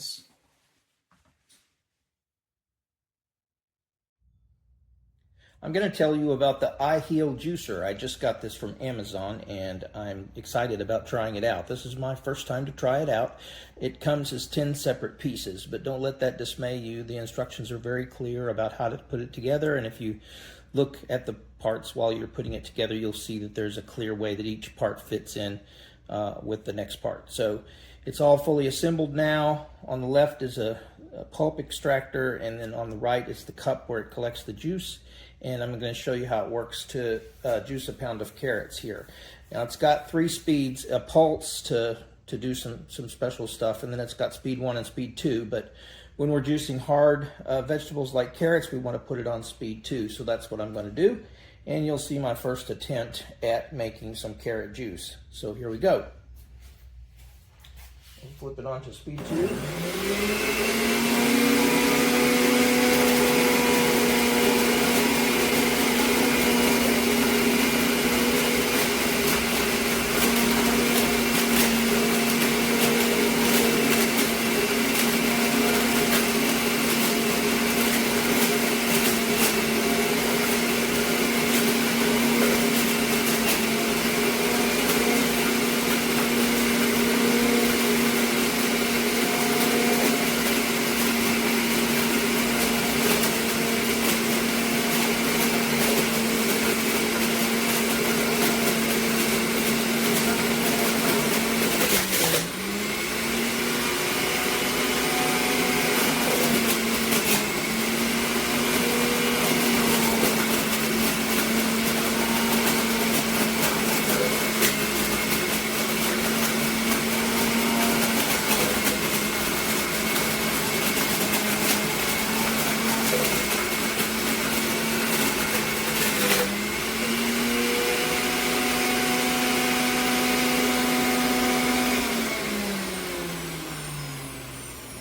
seconds. I'm going to tell you about the Aiheal juicer. I just got this from Amazon and I'm excited about trying it out. This is my first time to try it out. It comes as 10 separate pieces, but don't let that dismay you. The instructions are very clear about how to put it together, and if you look at the parts while you're putting it together, you'll see that there's a clear way that each part fits in with the next part. So it's all fully assembled now. On the left is a pulp extractor, and then on the right is the cup where it collects the juice. And I'm going to show you how it works to juice a pound of carrots here. Now it's got 3 speeds, a pulse to do some special stuff, and then it's got speed 1 and speed 2. But when we're juicing hard vegetables like carrots, we want to put it on speed 2. So that's what I'm going to do. And you'll see my first attempt at making some carrot juice. So here we go. We'll flip it on to speed 2.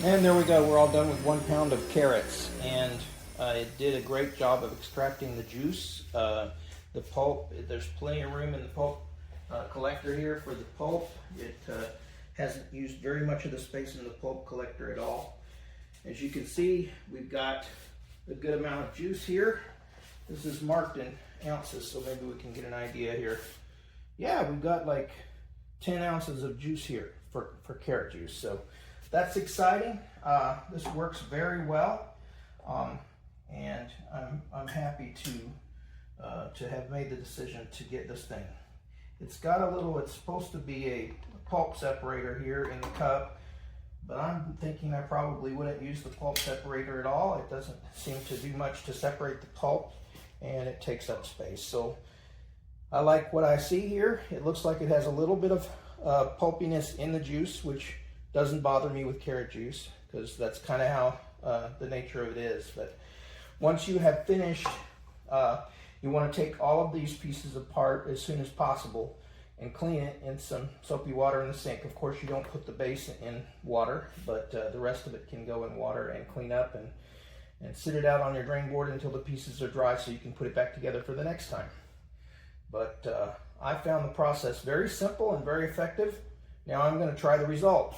And there we go, we're all done with 1 pound of carrots, and it did a great job of extracting the juice. The pulp, there's plenty of room in the pulp collector here for the pulp. It hasn't used very much of the space in the pulp collector at all. As you can see, we've got a good amount of juice here. This is marked in ounces, so maybe we can get an idea here. Yeah, we've got like 10 ounces of juice here for carrot juice. So that's exciting. This works very well, and I'm happy to have made the decision to get this thing. It's got a little, it's supposed to be a pulp separator here in the cup, but I'm thinking I probably wouldn't use the pulp separator at all. It doesn't seem to do much to separate the pulp, and it takes up space. So I like what I see here. It looks like it has a little bit of pulpiness in the juice, which doesn't bother me with carrot juice, because that's kind of how the nature of it is. But once you have finished, you want to take all of these pieces apart as soon as possible and clean it in some soapy water in the sink. Of course, you don't put the base in water, but the rest of it can go in water and clean up and sit it out on your drain board until the pieces are dry so you can put it back together for the next time. But I found the process very simple and very effective. Now I'm going to try the result.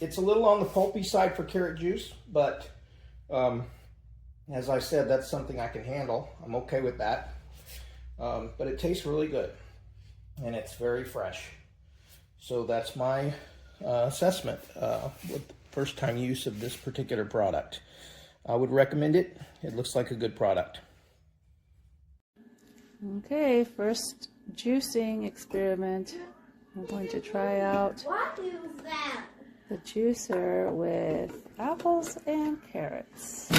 It's a little on the pulpy side for carrot juice, but as I said, that's something I can handle. I'm okay with that. But it tastes really good, and it's very fresh. So that's my assessment with the first time use of this particular product. I would recommend it. It looks like a good product. Okay, first juicing experiment. I'm going to try out the juicer with apples and carrots.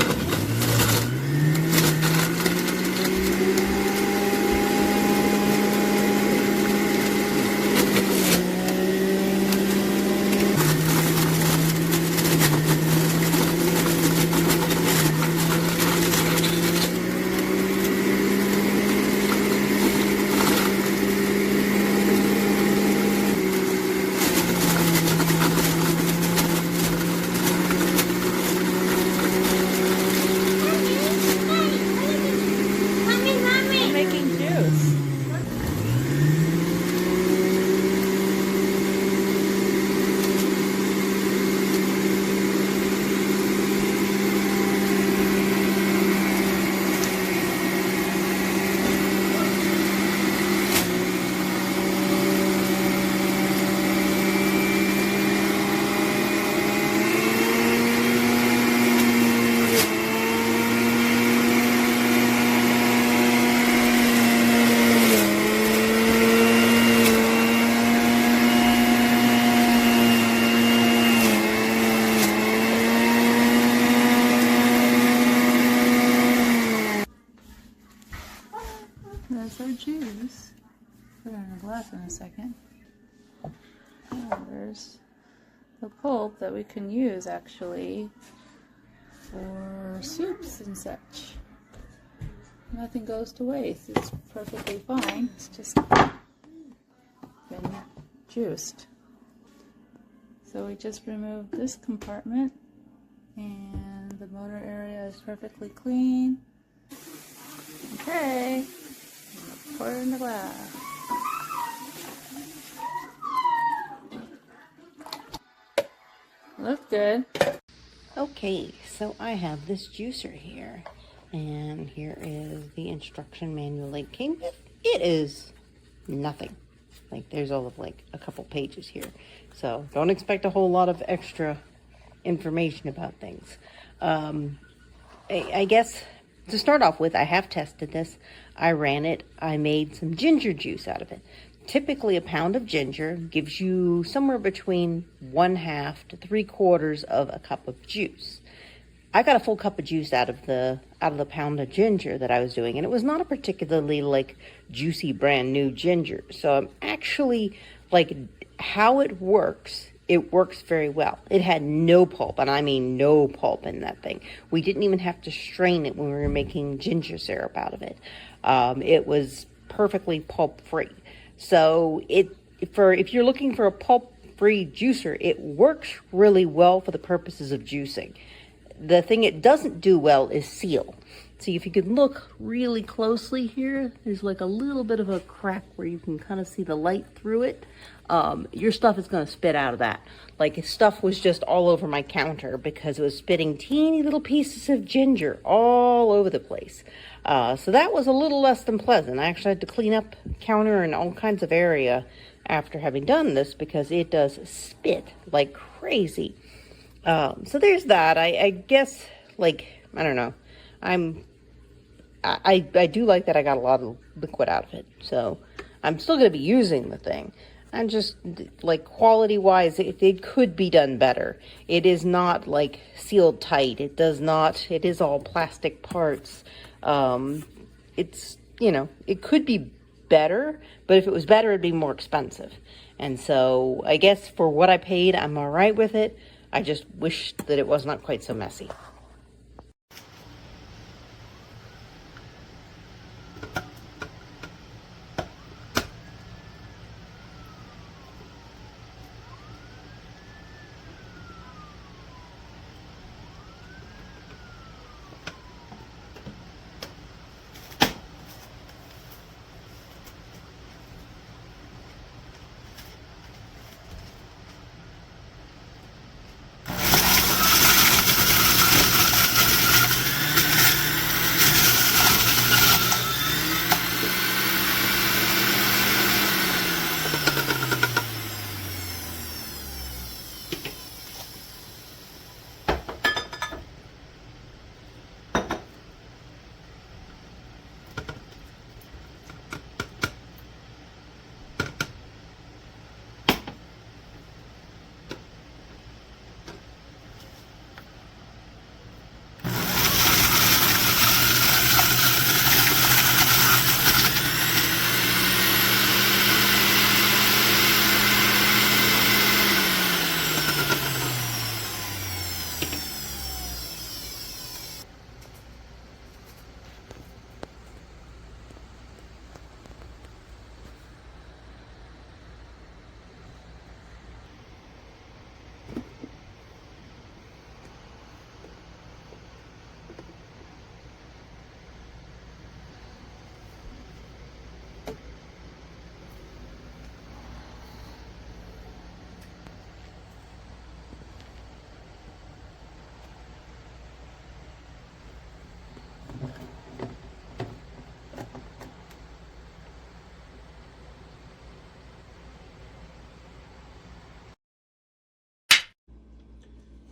juice. Put it in a glass in a second. Oh, there's the pulp that we can use actually for soups and such. Nothing goes to waste. It's perfectly fine. It's just been juiced. So we just removed this compartment and the motor area is perfectly clean. Okay, pour it in the glass. Looks good. Okay, so I have this juicer here, and here is the instruction manual it came with. It is nothing. Like, there's all of like a couple pages here, so don't expect a whole lot of extra information about things. I guess to start off with, I have tested this. I ran it. I made some ginger juice out of it. Typically, a pound of ginger gives you somewhere between 1/2 to 3/4 of a cup of juice. I got a full cup of juice out of the pound of ginger that I was doing, and it was not a particularly like juicy brand new ginger. So I'm actually like, how it works very well. It had no pulp, and I mean no pulp in that thing. We didn't even have to strain it when we were making ginger syrup out of it. It was perfectly pulp free. So if you're looking for a pulp-free juicer, it works really well for the purposes of juicing. The thing it doesn't do well is seal. See, if you can look really closely here, there's like a little bit of a crack where you can kind of see the light through it. Your stuff is going to spit out of that. Like, stuff was just all over my counter because it was spitting teeny little pieces of ginger all over the place. So that was a little less than pleasant. I actually had to clean up counter and all kinds of area after having done this because it does spit like crazy. So there's that. I guess, like, I don't know. I do like that I got a lot of liquid out of it. So I'm still going to be using the thing. And just, like, quality-wise, it could be done better. It is not, like, sealed tight. It is all plastic parts. It's, you know, it could be better, but if it was better, it'd be more expensive. And so I guess for what I paid, I'm all right with it. I just wish that it was not quite so messy.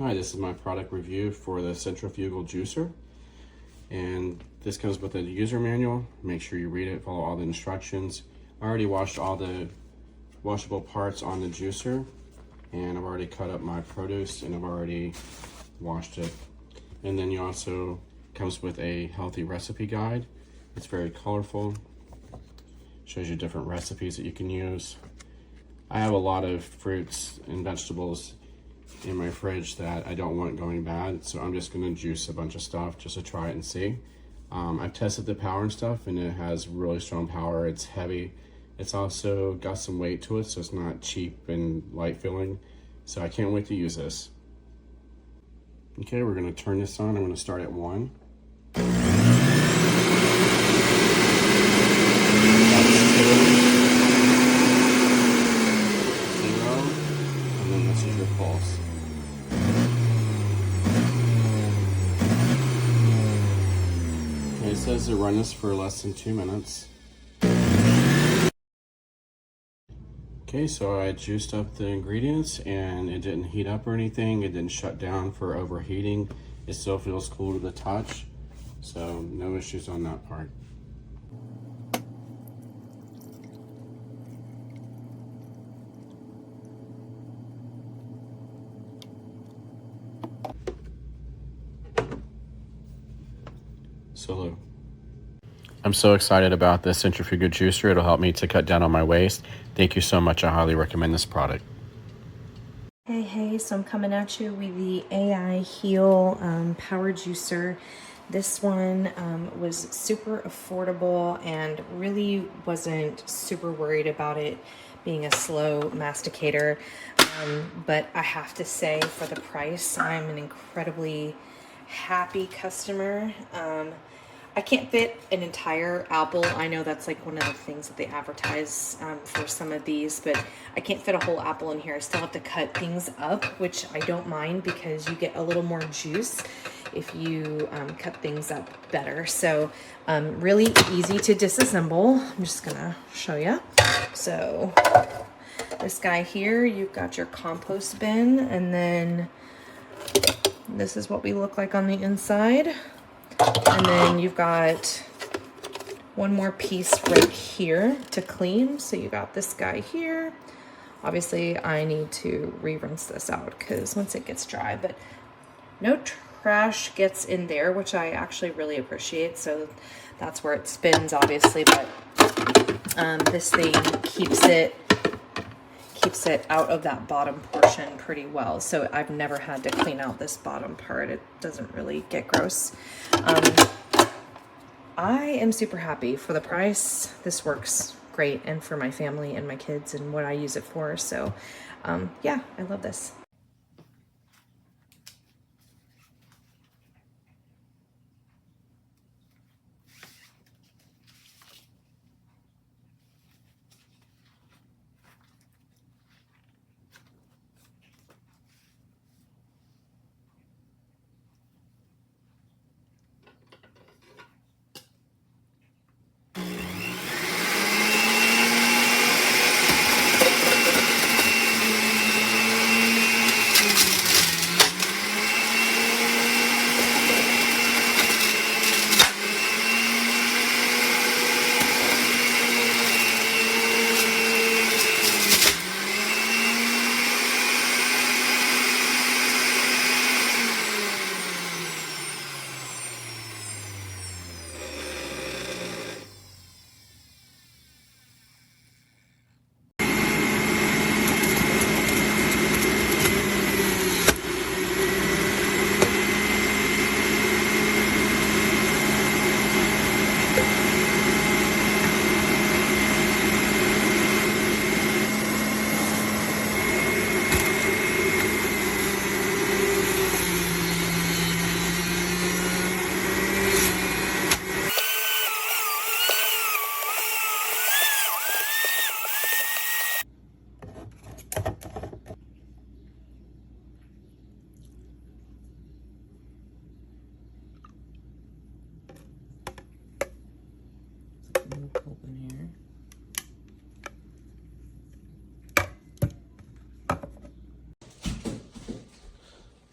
Hi, this is my product review for the Centrifugal juicer, and this comes with a user manual. Make sure you read it, follow all the instructions. I already washed all the washable parts on the juicer, and I've already cut up my produce and I've already washed it. And then you also comes with a healthy recipe guide. It's very colorful. Shows you different recipes that you can use. I have a lot of fruits and vegetables in my fridge that I don't want going bad, so I'm just gonna juice a bunch of stuff just to try it and see. I've tested the power and stuff, and it has really strong power. It's heavy. It's also got some weight to it, so it's not cheap and light feeling. So I can't wait to use this. Okay, we're gonna turn this on. I'm gonna start at 1. And then this is your pulse. Okay, it says to run this for less than 2 minutes. Okay, so I juiced up the ingredients and it didn't heat up or anything. It didn't shut down for overheating. It still feels cool to the touch. So no issues on that part. Solo. I'm so excited about this centrifugal juicer. It'll help me to cut down on my waste. Thank you so much. I highly recommend this product. Hey, so I'm coming at you with the Aiheal power juicer. This one was super affordable and really wasn't super worried about it being a slow masticator. But I have to say, for the price, I'm an incredibly happy customer. I can't fit an entire apple. I know that's like one of the things that they advertise for some of these, but I can't fit a whole apple in here. I still have to cut things up, which I don't mind because you get a little more juice if you cut things up better. So really easy to disassemble. I'm just gonna show you. So this guy here, you've got your compost bin, and then this is what we look like on the inside. And then you've got one more piece right here to clean. So you got this guy here. Obviously I need to re-rinse this out because once it gets dry, but no trash gets in there, which I actually really appreciate. So that's where it spins, obviously, but this thing keeps it out of that bottom portion pretty well. So I've never had to clean out this bottom part. It doesn't really get gross. I am super happy for the price. This works great, and for my family and my kids and what I use it for. So yeah, I love this.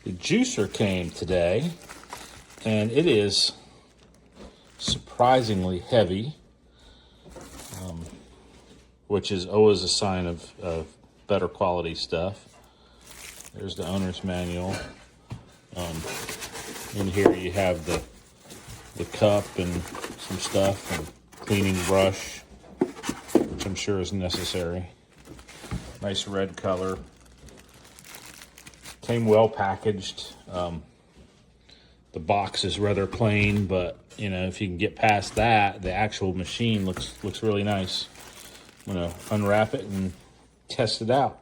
The juicer came today, and it is surprisingly heavy, which is always a sign of better quality stuff. There's the owner's manual. In here you have the cup and some stuff and cleaning brush. which I'm sure is necessary. Nice red color. Came well packaged. The box is rather plain, but you know, if you can get past that, the actual machine looks really nice. I'm gonna unwrap it and test it out.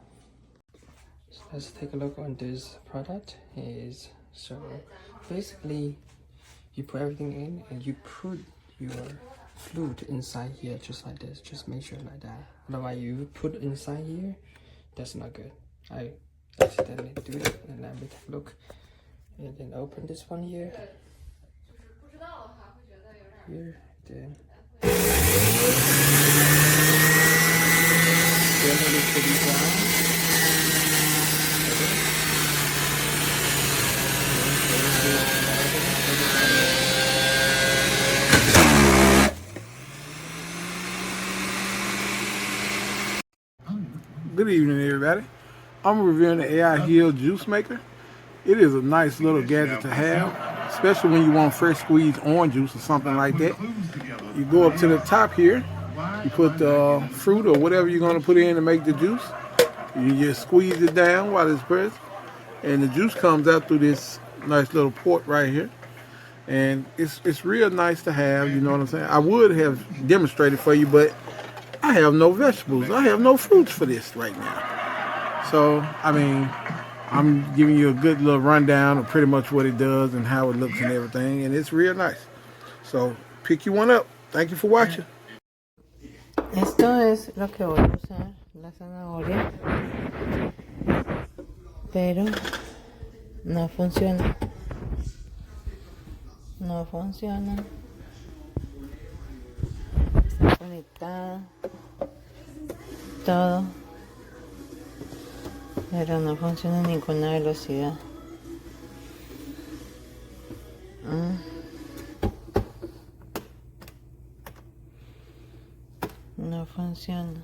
Let's take a look on this product. So basically you put everything in and you put your fluid inside here just like this. Just make sure like that. Otherwise you put inside here, that's not good. I accidentally do it, and let me take a look. And then open this one here. Here, then generally pretty down. Good evening, everybody. I'm reviewing the Aiheal juice maker. It is a nice little gadget to have, especially when you want fresh squeezed orange juice or something like that. You go up to the top here, you put the fruit or whatever you're going to put in to make the juice. You just squeeze it down while it's pressed, and the juice comes out through this nice little port right here. And it's real nice to have, you know what I'm saying? I would have demonstrated for you, but I have no vegetables. I have no fruits for this right now. So, I mean, I'm giving you a good little rundown of pretty much what it does and how it looks and everything, and it's real nice. So, pick you one up. Thank you for watching. Esto es lo que voy a usar, la zanahoria, pero no funciona. No funciona. Está conectada. Todo. Pero no funciona a ninguna velocidad. No funciona.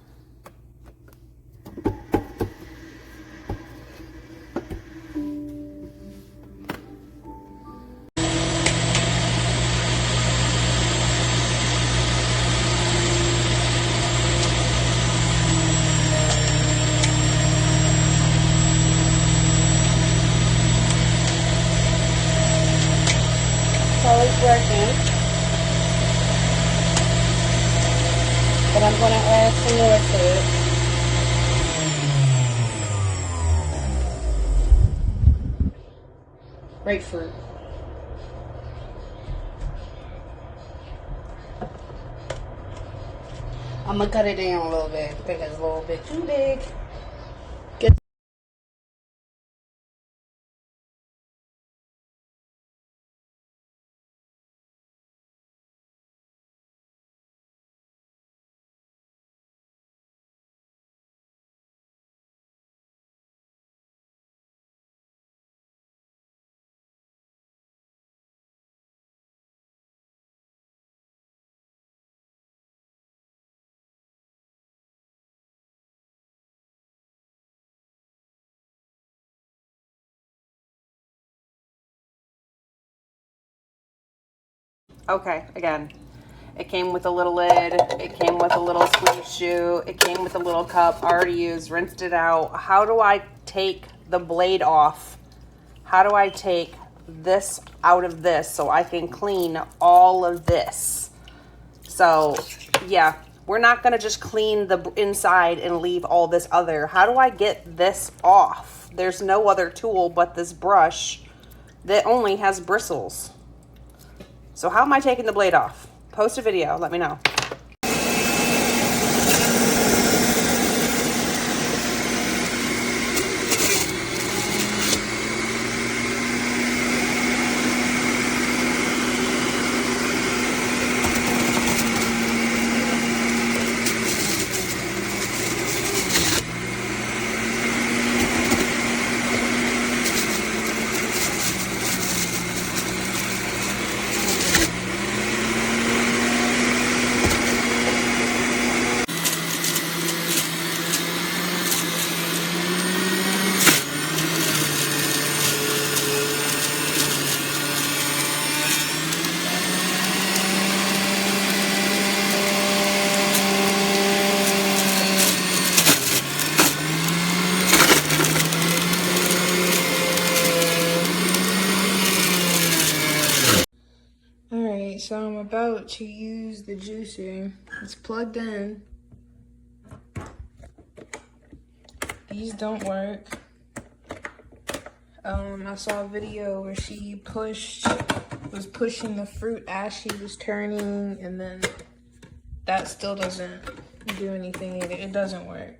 It's working, but I'm going to add some more to it. Grapefruit. I'm going to cut it down a little bit. I think it's a little bit too big. Okay, again, it came with a little lid, it came with a little squeeze shoe, it came with a little cup, already used, rinsed it out. How do I take the blade off? How do I take this out of this so I can clean all of this? So, yeah, we're not gonna just clean the inside and leave all this other. How do I get this off? There's no other tool but this brush that only has bristles. So how am I taking the blade off? Post a video, let me know. Alright, so I'm about to use the juicer. It's plugged in. These don't work. I saw a video where she was pushing the fruit as she was turning, and then that still doesn't do anything. It doesn't work.